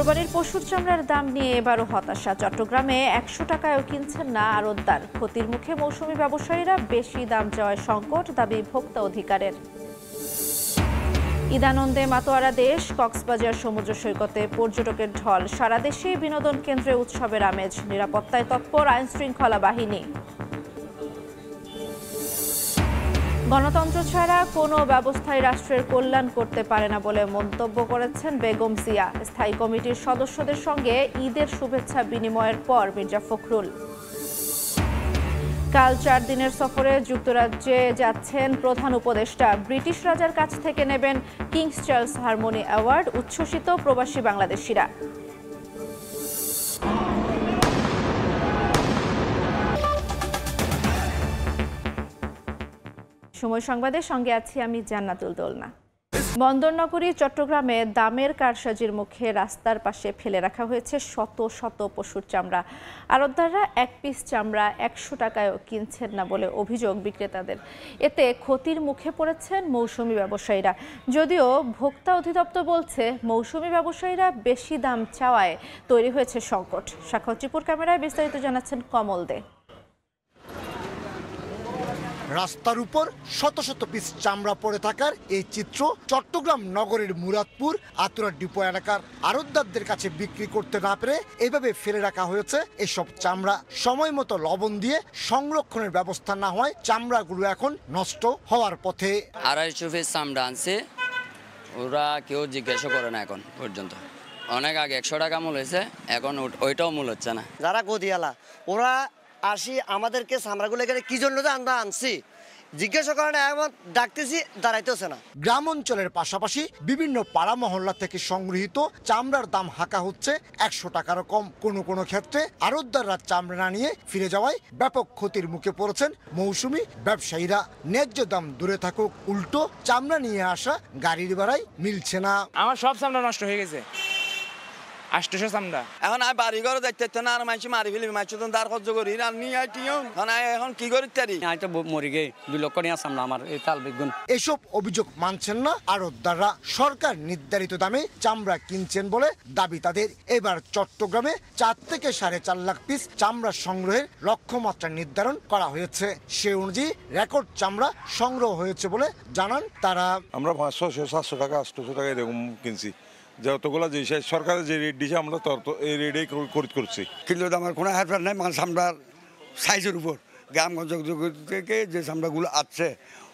কোরবানির পশুর চামড়ার দাম নিয়ে এবারও হতাশা। চট্টগ্রামে ১০০ টাকায়ও কিনছেন না আড়তদার। ক্ষতির মুখে মৌসুমী ব্যবসায়ীরা, বেশি দাম চাওয়ায় সংকট, দাবি ভোক্তা অধিকারের। ঈদানন্দে মাতোয়ারা দেশ। কক্সবাজার সমুদ্র সৈকতে পর্যটকের ঢল। সারা দেশেই বিনোদন কেন্দ্রে উৎসবের আমেজ। নিরাপত্তায় তৎপর আইনশৃঙ্খলা বাহিনী। গণতন্ত্র ছাড়া কোনো ব্যবস্থাই রাষ্ট্রের কল্যাণ করতে পারে না বলে মন্তব্য করেছেন বেগম জিয়া। স্থায়ী কমিটির সদস্যদের সঙ্গে ঈদের শুভেচ্ছা বিনিময়ের পর মির্জা ফখরুল। কাল 4 দিনের সফরে যুক্তরাজ্যে যাচ্ছেন প্রধান উপদেষ্টা। ব্রিটিশ রাজার কাছ থেকে নেবেন কিংস চার্লস হারমোনি অ্যাওয়ার্ড। উচ্ছ্বসিত প্রবাসী বাংলাদেশিরা। সময় সংবাদের সঙ্গে আছি আমি জান্নাতুল দোলনা। বন্দরনগরী চট্টগ্রামে দামের কারসাজির মুখে রাস্তার পাশে ফেলে রাখা হয়েছে শত শত পশুর চামড়া। আড়তদাররা এক পিস চামড়া ১০০ টাকায়ও কিনছেন না বলে অভিযোগ বিক্রেতাদের। এতে ক্ষতির মুখে পড়েছেন মৌসুমী ব্যবসায়ীরা। যদিও ভোক্তা অধিদপ্তর বলছে মৌসুমী ব্যবসায়ীরা বেশি দাম চাওয়ায় তৈরি হয়েছে সংকট। সাক্ষাৎ ক্যামেরায় বিস্তারিত জানাচ্ছেন কমল দে। রাস্তার উপর শত শত পিস চামড়া পড়ে থাকার এই চিত্র চট্টগ্রাম নগরের মুরাদপুর আতুরা ডিপো এলাকার আড়তদারদের কাছে বিক্রি করতে না পেরে এভাবে ফেলে রাখা হয়েছে এসব চামড়া। সময় মতো লবণ দিয়ে সংরক্ষণের ব্যবস্থা না হয় চামড়াগুলো এখন নষ্ট হওয়ার পথে। 250 পিস চামড়া আনছে, ওরা কেউ জিজ্ঞাসা করে না এখন পর্যন্ত। অনেক আগে 100 টাকা মূল হয়েছে, এখন ওইটাও মূল হচ্ছে না। যারা গদিয়ালা ওরা আসি আমাদেরকে চামড়াগুলো এখানে কি জন্য আমরা আনছি জিজ্ঞাসা করে না, এমন ডাকতেছি দাঁড়াইতেছে না। গ্রাম অঞ্চলের পাশাপাশি বিভিন্ন পাড়া মহল্লা থেকে সংগৃহীত চামড়ার দাম হাঁকা হচ্ছে 100 টাকারও কম। কোনো কোনো ক্ষেত্রে আড়তদাররা চামড়া না নিয়ে ফিরে যাওয়ায় ব্যাপক ক্ষতির মুখে পড়েছেন মৌসুমী ব্যবসায়ীরা। ন্যায্য দাম দূরে থাকুক, উল্টো চামড়া নিয়ে আসা গাড়ির ভাড়ায় মিলছে না। আমার সব চামড়া নষ্ট হয়ে গেছে, 800 চামড়া। এখন আর বাড়ি ঘরে যাইতে না, আর মানুষ মারি ফেলি, মানুষ তো তার খরচ করি আর নিয়ে এখন কি করি তারি তো মরি গে 2 লক্ষ নিয়ে চামড়া আমার এই তাল বেগুন। এসব অভিযোগ মানছেন না আড়তদাররা। সরকার নির্ধারিত দামে চামড়া কিনছেন বলে দাবি তাদের। এবার চট্টগ্রামে 4 থেকে 4.5 লাখ পিস চামড়া সংগ্রহের লক্ষ্যমাত্রা নির্ধারণ করা হয়েছে। সে অনুযায়ী রেকর্ড চামড়া সংগ্রহ হয়েছে বলে জানান তারা। আমরা 500, 700 টাকা 800 টাকা এরকম কিনছি। যতগুলো যে সরকারের যে রেট দিয়েছে আমরা তত এই রেটেই করছি। কিন্তু আমার কোনো হেরফের নাই, মানে চামড়ার সাইজের উপর গ্রামগঞ্জ থেকে যে চামড়াগুলো আছে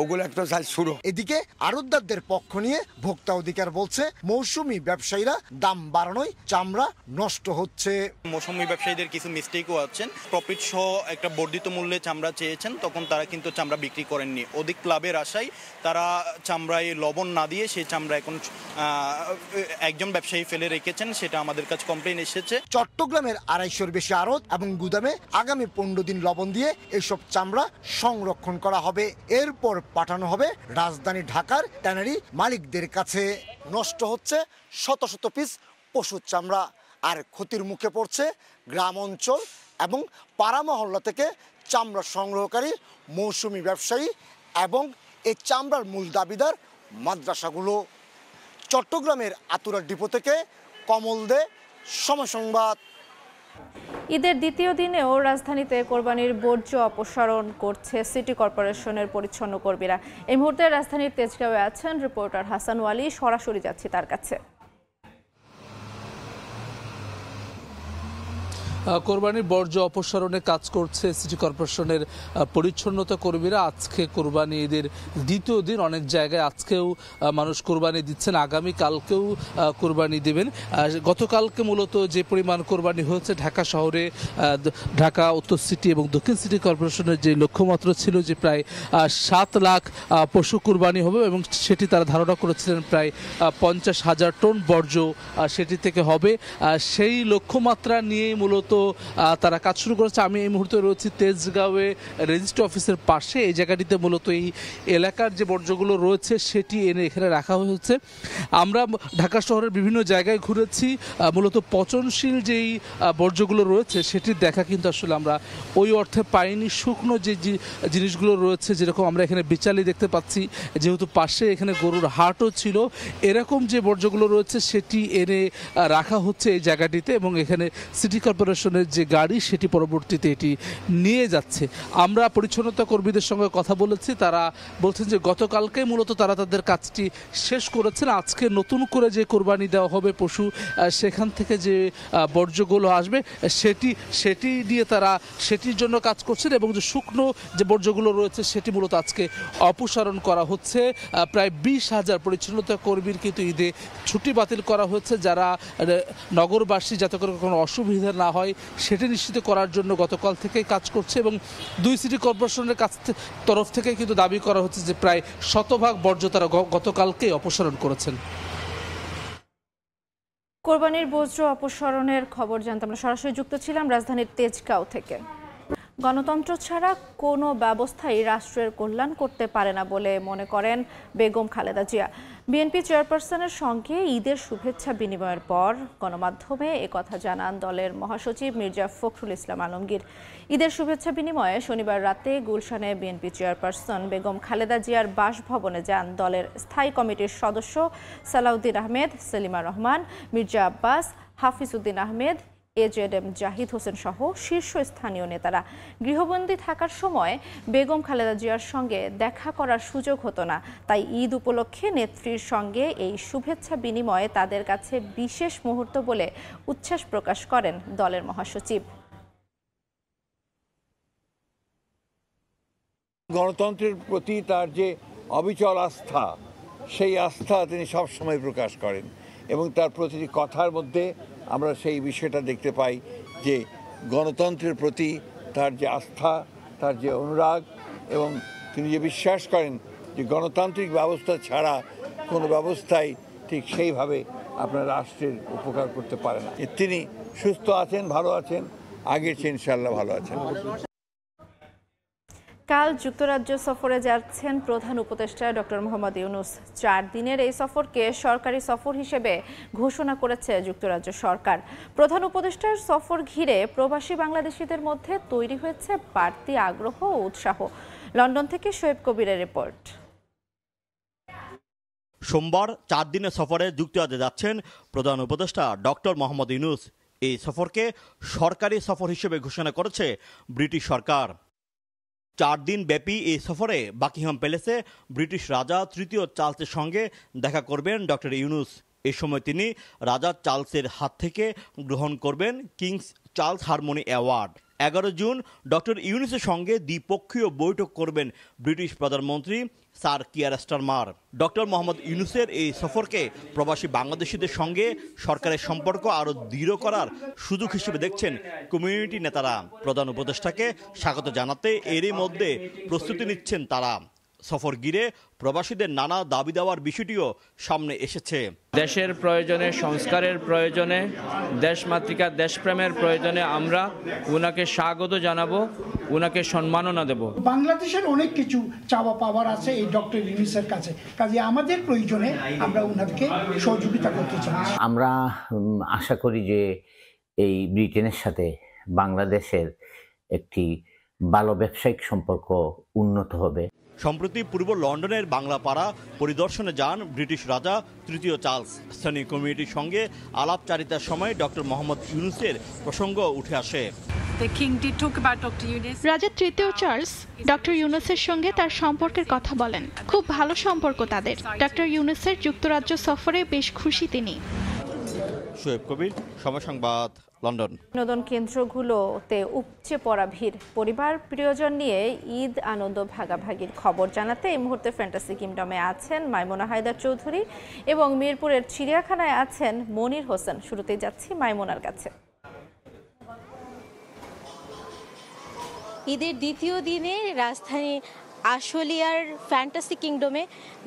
ওগুলো একটা সাইজ শুরু। এদিকে আড়তদারদের পক্ষ নিয়ে ভোক্তা অধিকার বলছে মৌসুমী ব্যবসায়ীরা দাম বাড়ানোয় চামড়া নষ্ট হচ্ছে। মৌসুমী ব্যবসায়ীদের কিছু মিস্টেকও আছেন। প্রফিট সহ একটা বর্ধিত মূল্যে চামড়া চেয়েছেন, তখন তারা কিন্তু চামড়া বিক্রি করেননি। অধিক লাভের আশায় তারা চামড়ায় লবণ না দিয়ে সেই চামড়া এখন একজন ব্যবসায়ী ফেলে রেখেছেন, সেটা আমাদের কাছে কমপ্লেইন এসেছে। চট্টগ্রামের 250-র বেশি আড়ত এবং গুদামে আগামী 15 দিন লবণ দিয়ে এসব চামড়া সংরক্ষণ করা হবে। এরপর পাঠানো হবে রাজধানী ঢাকার ট্যানারি মালিকদের কাছে। নষ্ট হচ্ছে শত শত পিস পশুর চামড়া, আর ক্ষতির মুখে পড়ছে গ্রাম অঞ্চল এবং পাড়া মহল্লা থেকে চামড়া সংগ্রহকারী মৌসুমী ব্যবসায়ী এবং এই চামড়ার মূল দাবিদার মাদ্রাসাগুলো। চট্টগ্রামের আতুরা ডিপো থেকে কমল দে, সময় সংবাদ। ঈদের দ্বিতীয় দিনেও রাজধানীতে কোরবানির বর্জ্য অপসারণ করছে সিটি কর্পোরেশনের পরিচ্ছন্ন কর্মীরা। এই মুহূর্তে রাজধানীর তেজগাঁওয়ে আছেন রিপোর্টার হাসান ওয়ালি। সরাসরি যাচ্ছি তার কাছে। কোরবানির বর্জ্য অপসারণে কাজ করছে সিটি কর্পোরেশনের পরিচ্ছন্নতা কর্মীরা। আজকে কোরবানি ঈদের দ্বিতীয় দিন, অনেক জায়গায় আজকেও মানুষ কোরবানি দিচ্ছেন, আগামীকালকেও কোরবানি দেবেন। গতকালকে মূলত যে পরিমাণ কোরবানি হয়েছে ঢাকা শহরে, ঢাকা উত্তর সিটি এবং দক্ষিণ সিটি কর্পোরেশনের যে লক্ষ্যমাত্রা ছিল যে প্রায় 7 লাখ পশু কোরবানি হবে, এবং সেটি তারা ধারণা করেছিলেন প্রায় 50,000 টন বর্জ্য সেটি থেকে হবে। সেই লক্ষ্যমাত্রা নিয়েই মূলত মূলত তারা কাজ শুরু করেছে। আমি এই মুহূর্তে রয়েছি তেজগাঁওয়ে রেজিস্ট্রি অফিসের পাশে। এই জায়গাটিতে মূলত এই এলাকার যে বর্জ্যগুলো রয়েছে সেটি এনে এখানে রাখা হয়েছে। আমরা ঢাকা শহরের বিভিন্ন জায়গায় ঘুরেছি, মূলত পচনশীল যেই বর্জ্যগুলো রয়েছে সেটির দেখা কিন্তু আসলে আমরা ওই অর্থে পাইনি। শুকনো যে জিনিসগুলো রয়েছে, যেরকম আমরা এখানে বিচালি দেখতে পাচ্ছি, যেহেতু পাশে এখানে গরুর হাটও ছিল, এরকম যে বর্জ্যগুলো রয়েছে সেটি এনে রাখা হচ্ছে এই জায়গাটিতে এবং এখানে সিটি কর্পোরেশনের যে গাড়ি সেটি পরবর্তীতে এটি নিয়ে যাচ্ছে। আমরা পরিচ্ছন্নতা কর্মীদের সঙ্গে কথা বলেছি, তারা বলছেন যে গতকালকে মূলত তারা তাদের কাজটি শেষ করেছেন। আজকে নতুন করে যে কোরবানি দেওয়া হবে পশু, সেখান থেকে যে বর্জ্যগুলো আসবে সেটি দিয়ে তারা সেটির জন্য কাজ করছেন এবং যে শুকনো যে বর্জ্যগুলো রয়েছে সেটি মূলত আজকে অপসারণ করা হচ্ছে। প্রায় 20,000 পরিচ্ছন্নতা কর্মীর কিন্তু ঈদে ছুটি বাতিল করা হচ্ছে, যারা নগরবাসী যাতে করে কোনো অসুবিধা না হয় সেটি নিশ্চিত করার জন্য গতকাল থেকেই কাজ করছে এবং 2 সিটি কর্পোরেশনের তরফ থেকে কিন্তু দাবি করা হচ্ছে যে প্রায় 100% বর্জ্য তারা গতকালকেই অপসারণ করেছেন। কোরবানির বর্জ্য অপসারণের খবর জানতে আমরা সরাসরি যুক্ত ছিলাম রাজধানীর তেজগাঁও থেকে। গণতন্ত্র ছাড়া কোনো ব্যবস্থাই রাষ্ট্রের কল্যাণ করতে পারে না বলে মনে করেন বেগম খালেদা জিয়া। বিএনপি চেয়ারপারসনের সঙ্গে ঈদের শুভেচ্ছা বিনিময়ের পর গণমাধ্যমে একথা জানান দলের মহাসচিব মির্জা ফখরুল ইসলাম আলমগীর। ঈদের শুভেচ্ছা বিনিময়ে শনিবার রাতে গুলশানে বিএনপি চেয়ারপারসন বেগম খালেদা জিয়ার বাসভবনে যান দলের স্থায়ী কমিটির সদস্য সালাউদ্দিন আহমেদ, সেলিমা রহমান, মির্জা আব্বাস, হাফিজউদ্দিন আহমেদ, এজেডএম জাহিদ হোসেন সহ শীর্ষস্থানীয় নেতারা। গৃহবন্দী থাকার সময় বেগম খালেদা জিয়ার সঙ্গে দেখা করার সুযোগ হতো না, তাই ঈদ উপলক্ষে নেত্রীর সঙ্গে এই শুভেচ্ছা বিনিময়ে তাদের কাছে বিশেষ মুহূর্ত বলে উচ্ছ্বাস প্রকাশ করেন দলের মহাসচিব। গণতন্ত্রের প্রতি তার যে অবিচল আস্থা, সেই আস্থা তিনি সবসময় প্রকাশ করেন এবং তার প্রতিটি কথার মধ্যে আমরা সেই বিষয়টা দেখতে পাই যে গণতন্ত্রের প্রতি তার যে আস্থা, তার যে অনুরাগ এবং তিনি যে বিশ্বাস করেন যে গণতান্ত্রিক ব্যবস্থা ছাড়া কোনো ব্যবস্থাই ঠিক সেইভাবে আপনার রাষ্ট্রের উপকার করতে পারে না। তিনি সুস্থ আছেন, ভালো আছেন, আগের চেয়ে ইনশাআল্লাহ ভালো আছেন। কাল যুক্তরাজ্য সফরে যাচ্ছেন প্রধান উপদেষ্টা ডক্টর মোহাম্মদ ইউনূস। 4 দিনের এই সফরকে সরকারি সফর হিসেবে ঘোষণা করেছে যুক্তরাজ্য সরকার। প্রধান উপদেষ্টার সফর ঘিরে প্রবাসী বাংলাদেশিদের মধ্যে তৈরি হয়েছে বাড়তি আগ্রহ ও উৎসাহ। লন্ডন থেকে শোয়েব কবিরের রিপোর্ট। সোমবার 4 দিনের সফরে যুক্তরাজ্যে যাচ্ছেন প্রধান উপদেষ্টা ডক্টর মোহাম্মদ ইউনূস। এই সফরকে সরকারি সফর হিসেবে ঘোষণা করেছে ব্রিটিশ সরকার। 4 দিন ব্যাপী এই সফরে বাকিংহাম প্যালেসে ব্রিটিশ রাজা তৃতীয় চার্লসের সঙ্গে দেখা করবেন ডক্টর ইউনূস। এ সময় তিনি রাজা চার্লসের হাত থেকে গ্রহণ করবেন কিংস চার্লস হারমোনি অ্যাওয়ার্ড। 11 জুন ডক্টর ইউনূসের সঙ্গে দ্বিপক্ষীয় বৈঠক করবেন ব্রিটিশ প্রধানমন্ত্রী sir Keir Starmer. Doctor Mohammad ইউনূসের এই সফরকে প্রবাসী বাংলাদেশিদের সঙ্গে সরকারের সম্পর্ক আরও দৃঢ় করার সুযোগ হিসেবে দেখছেন কমিউনিটি নেতারা। প্রধান উপদেষ্টাকে স্বাগত জানাতে এরই মধ্যে প্রস্তুতি নিচ্ছেন তারা। সফর ঘিরে প্রবাসীদের নানা দাবি দেওয়ার বিষয়টিও সামনে এসেছে। দেশের প্রয়োজনে, সংস্কারের প্রয়োজনে, দেশমাতৃকা দেশপ্রেমের প্রয়োজনে আমরা উনাকে স্বাগত জানাবো, উনাকে সম্মাননা দেব। বাংলাদেশের অনেক কিছু চাওয়া পাওয়ার আছে এই ডক্টর ইউনূসের কাছে, কাজে আমাদের প্রয়োজনে আমরা উনাকে সহযোগিতা করতে চাই। আমরা আশা করি যে এই ব্রিটেনের সাথে বাংলাদেশের একটি ভালো ব্যবসায়িক সম্পর্ক উন্নত হবে। সম্প্রতি পূর্ব লন্ডনের বাংলাপাড়া পরিদর্শনে যান ব্রিটিশ রাজা তৃতীয় চার্লস। স্থানীয় কমিউনিটির সঙ্গে আলাপচারিতার সময় ডক্টর মোহাম্মদ ইউনূসের প্রসঙ্গ উঠে আসে। রাজা তৃতীয় চার্লস ডক্টর ইউনূসের সঙ্গে তার সম্পর্কের কথা বলেন। খুব ভালো সম্পর্ক তাদের। ডক্টর ইউনূসের যুক্তরাজ্য সফরে বেশ খুশি তিনি। শোয়েব কবির, সময় সংবাদ, লন্ডন। বিনোদন কেন্দ্রগুলোতে উপচে পড়া ভিড়। পরিবার প্রিয়জন নিয়ে ঈদ আনন্দ ভাগাভাগির খবর জানাতে এই মুহূর্তে ফ্যান্টাসি কিংডমে আছেন মাইমুনা হায়দার চৌধুরী এবং মিরপুরের চিড়িয়াখানায় আছেন মনির হোসেন। শুরুতেই যাচ্ছি মাইমুনার কাছে। ঈদের দ্বিতীয় দিনে রাজধানী আশুলিয়ার ফ্যান্টাসি কিংডমে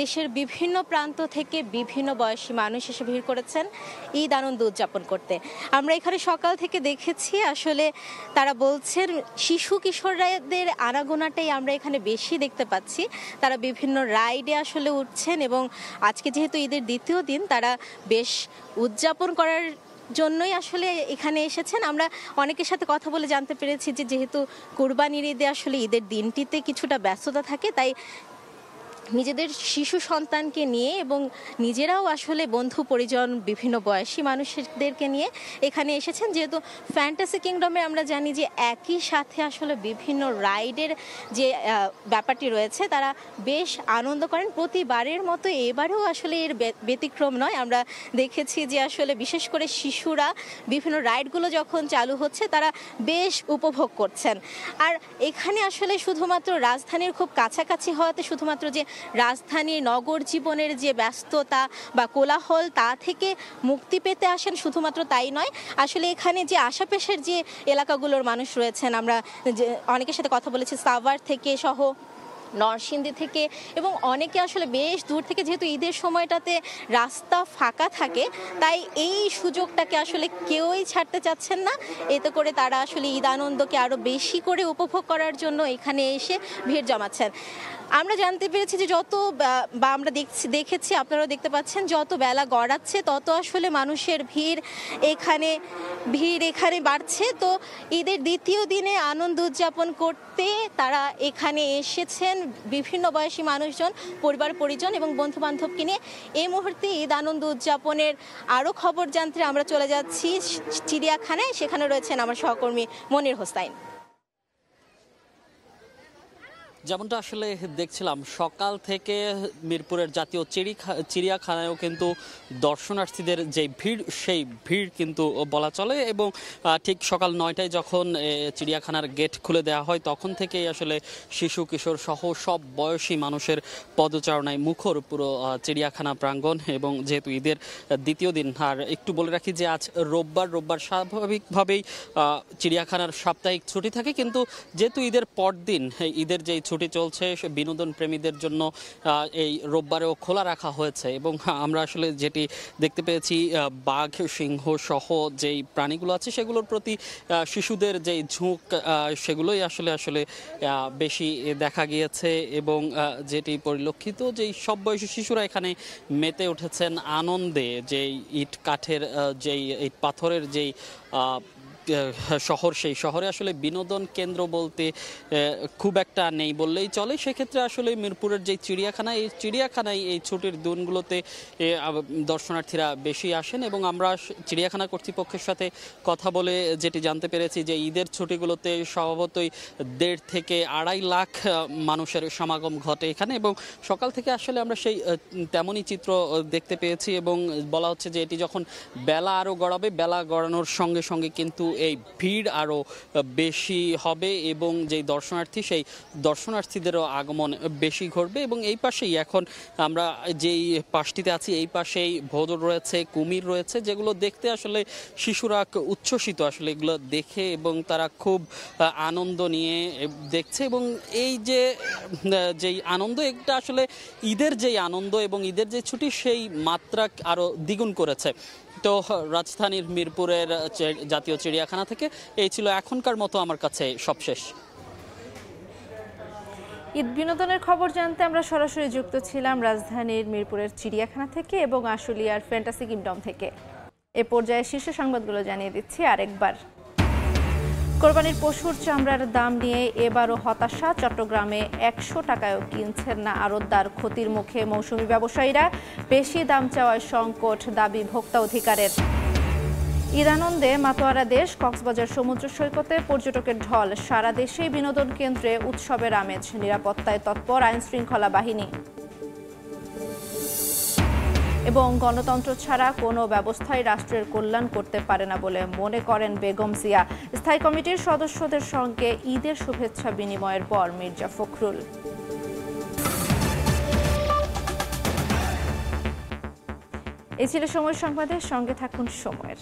দেশের বিভিন্ন প্রান্ত থেকে বিভিন্ন বয়সী মানুষ এসে ভিড় করেছেন ঈদ আনন্দ উদযাপন করতে। আমরা এখানে সকাল থেকে দেখেছি আসলে তারা বলছেন শিশু কিশোরদের আনাগোনাটাই আমরা এখানে বেশি দেখতে পাচ্ছি। তারা বিভিন্ন রাইডে আসলে উঠছেন এবং আজকে যেহেতু ঈদের দ্বিতীয় দিন তারা বেশ উদযাপন করার জন্যই আসলে এখানে এসেছেন। আমরা অনেকের সাথে কথা বলে জানতে পেরেছি যে যেহেতু কুরবানির ঈদে আসলে ঈদের দিনটিতে কিছুটা ব্যস্ততা থাকে, তাই নিজেদের শিশু সন্তানকে নিয়ে এবং নিজেরাও আসলে বন্ধু পরিজন বিভিন্ন বয়সী মানুষদেরকে নিয়ে এখানে এসেছেন। যেহেতু ফ্যান্টাসি কিংডমে আমরা জানি যে একই সাথে আসলে বিভিন্ন রাইডের যে ব্যাপারটি রয়েছে তারা বেশ আনন্দ করেন। প্রতিবারের মতো এবারেও আসলে এর ব্যতিক্রম নয়। আমরা দেখেছি যে আসলে বিশেষ করে শিশুরা বিভিন্ন রাইডগুলো যখন চালু হচ্ছে তারা বেশ উপভোগ করছেন। আর এখানে আসলে শুধুমাত্র রাজধানীর খুব কাছাকাছি হওয়াতে শুধুমাত্র যে রাজধানীর নগর জীবনের যে ব্যস্ততা বা কোলাহল তা থেকে মুক্তি পেতে আসেন শুধুমাত্র তাই নয়, আসলে এখানে যে আশাপাশের যে এলাকাগুলোর মানুষ রয়েছেন, আমরা অনেকের সাথে কথা বলেছি সাভার থেকে সহ নরসিংদী থেকে এবং অনেকে আসলে বেশ দূর থেকে, যেহেতু ঈদের সময়টাতে রাস্তা ফাঁকা থাকে তাই এই সুযোগটাকে আসলে কেউই ছাড়তে চাচ্ছেন না। এতে করে তারা আসলে ঈদ আনন্দকে আরও বেশি করে উপভোগ করার জন্য এখানে এসে ভিড় জমাচ্ছেন। আমরা জানতে পেরেছি যে যত বা আমরা দেখেছি আপনারাও দেখতে পাচ্ছেন যত বেলা গড়াচ্ছে তত আসলে মানুষের ভিড় এখানে বাড়ছে। তো ঈদের দ্বিতীয় দিনে আনন্দ উদযাপন করতে তারা এখানে এসেছেন বিভিন্ন বয়সী মানুষজন, পরিবার পরিজন এবং বন্ধু বান্ধবকে নিয়ে। এই মুহূর্তে ঈদ আনন্দ উদযাপনের আরও খবর জানতে আমরা চলে যাচ্ছি চিড়িয়াখানায়। সেখানে রয়েছেন আমার সহকর্মী মনির হোসাইন। যেমনটা আসলে দেখছিলাম সকাল থেকে মিরপুরের জাতীয় চিড়িয়াখানায়ও কিন্তু দর্শনার্থীদের যে ভিড় সেই ভিড় কিন্তু বলা চলে এবং ঠিক সকাল 9টায় যখন চিড়িয়াখানার গেট খুলে দেওয়া হয় তখন থেকেই আসলে শিশু কিশোর সহ সব বয়সী মানুষের পদচারণায় মুখর পুরো চিড়িয়াখানা প্রাঙ্গণ। এবং যেহেতু ঈদের দ্বিতীয় দিন, আর একটু বলে রাখি যে আজ রোববার স্বাভাবিকভাবেই চিড়িয়াখানার সাপ্তাহিক ছুটি থাকে, কিন্তু যেহেতু ঈদের পরদিন ঈদের যেই ছুটি চলছে বিনোদন প্রেমীদের জন্য এই রোববারেও খোলা রাখা হয়েছে। এবং আমরা আসলে যেটি দেখতে পেয়েছি বাঘ সিংহ সহ যেই প্রাণীগুলো আছে সেগুলোর প্রতি শিশুদের যেই ঝোঁক সেগুলোই আসলে বেশি দেখা গিয়েছে। এবং যেটি পরিলক্ষিত যেই সব বয়সী শিশুরা এখানে মেতে উঠেছেন আনন্দে, যেই ইট কাঠের যেই ইট পাথরের যেই শহর, সেই শহরে আসলে বিনোদন কেন্দ্র বলতে খুব একটা নেই বললেই চলে। সেক্ষেত্রে আসলে মিরপুরের যে চিড়িয়াখানা, এই চিড়িয়াখানায় এই ছুটির দিনগুলোতে দর্শনার্থীরা বেশি আসেন। এবং আমরা চিড়িয়াখানা কর্তৃপক্ষের সাথে কথা বলে যেটি জানতে পেরেছি যে ঈদের ছুটিগুলোতে স্বভাবতই 1.5 থেকে 2.5 লাখ মানুষের সমাগম ঘটে এখানে। এবং সকাল থেকে আসলে আমরা সেই তেমনই চিত্র দেখতে পেয়েছি। এবং বলা হচ্ছে যে এটি যখন বেলা আরও গড়াবে, বেলা গড়ানোর সঙ্গে সঙ্গে কিন্তু এই ভিড় আরও বেশি হবে এবং যেই দর্শনার্থী সেই দর্শনার্থীদেরও আগমন বেশি ঘটবে। এবং এই পাশেই এখন আমরা যেই পাশটিতে আছি এই পাশেই ভোদর রয়েছে, কুমির রয়েছে, যেগুলো দেখতে আসলে শিশুরা উচ্ছ্বসিত আসলে এগুলো দেখে এবং তারা খুব আনন্দ নিয়ে দেখছে। এবং এই যেই আনন্দ, এটা আসলে ঈদের যেই আনন্দ এবং ঈদের যে ছুটি সেই মাত্রা আরও দ্বিগুণ করেছে। তো রাজধানীর মিরপুরের জাতীয় চিড়িয়াখানা থেকে এই ছিল এখনকার মতো আমার কাছে সবশেষ। ঈদ বিনোদনের খবর জানতে আমরা সরাসরি যুক্ত ছিলাম রাজধানীর মিরপুরের চিড়িয়াখানা থেকে এবং আশুলিয়ার ফ্যান্টাসি কিংডম থেকে। এ পর্যায়ে শীর্ষ সংবাদগুলো জানিয়ে দিচ্ছি আরেকবার। কোরবানির পশুর চামড়ার দাম নিয়ে এবারও হতাশা। চট্টগ্রামে 100 টাকায়ও কিনছেন না আড়তদার। ক্ষতির মুখে মৌসুমি ব্যবসায়ীরা। বেশি দাম চাওয়ায় সংকট, দাবি ভোক্তা অধিকারের। ঈদ আনন্দে মাতোয়ারা দেশ। কক্সবাজার সমুদ্র সৈকতে পর্যটকের ঢল। সারা দেশেই বিনোদন কেন্দ্রে উৎসবের আমেজ। নিরাপত্তায় তৎপর আইনশৃঙ্খলা বাহিনী। এবং গণতন্ত্র ছাড়া কোনো ব্যবস্থাই রাষ্ট্রের কল্যাণ করতে পারে না বলে মনে করেন বেগম জিয়া। স্থায়ী কমিটির সদস্যদের সঙ্গে ঈদের শুভেচ্ছা বিনিময়ের পর মির্জা ফখরুল। এই ছিল সময় সংবাদের সঙ্গে থাকুন সময়ের।